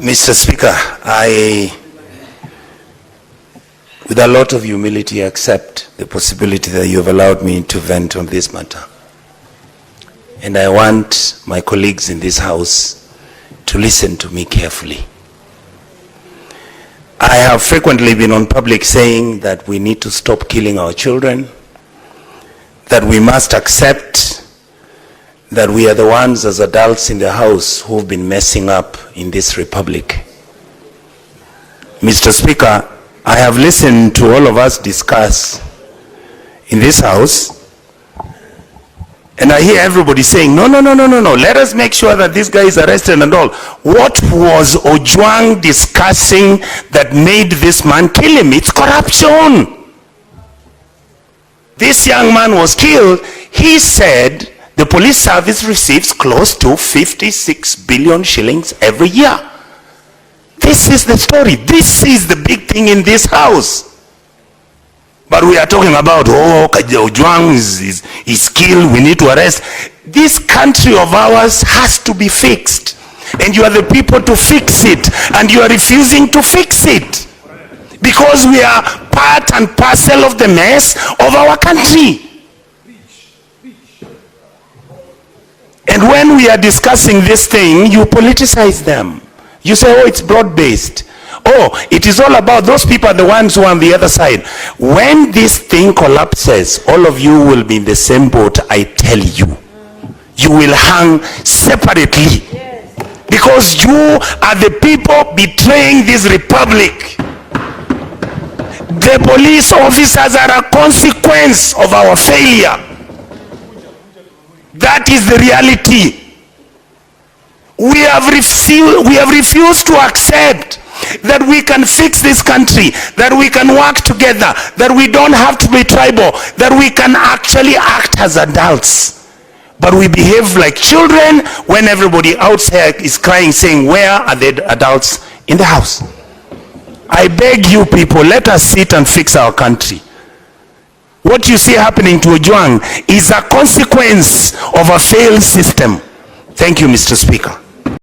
Mr. Speaker, I, with a lot of humility, accept the possibility that you have allowed me to vent on this matter. And I want my colleagues in this House to listen to me carefully. I have frequently been on public saying that we need to stop killing our children, that we must accept that we are the ones as adults in the House who've been messing up in this republic. Mr. Speaker, I have listened to all of us discuss in this House, and I hear everybody saying, no, let us make sure that this guy is arrested and all. What was Ojwang discussing that made this man kill him? It's corruption. This young man was killed. He said the police service receives close to 56 billion shillings every year. This is the story. This is the big thing in this House. But we are talking about, Ojwang is killed, we need to arrest. This country of ours has to be fixed. And you are the people to fix it. And you are refusing to fix it. Because we are part and parcel of the mess of our country. And when we are discussing this thing, you politicize them. You say, oh, it's broad-based. Oh, it is all about those people are the ones who are on the other side. When this thing collapses, all of you will be in the same boat, I tell you. You will hang separately. Because you are the people betraying this republic. The police officers are a consequence of our failure. That is the reality. We have refused to accept that we can fix this country, that we can work together, that we don't have to be tribal, that we can actually act as adults. But we behave like children when everybody outside is crying, saying, where are the adults in the House? I beg you people, let us sit and fix our country. What you see happening to Ojwang is a consequence of a failed system. Thank you, Mr. Speaker.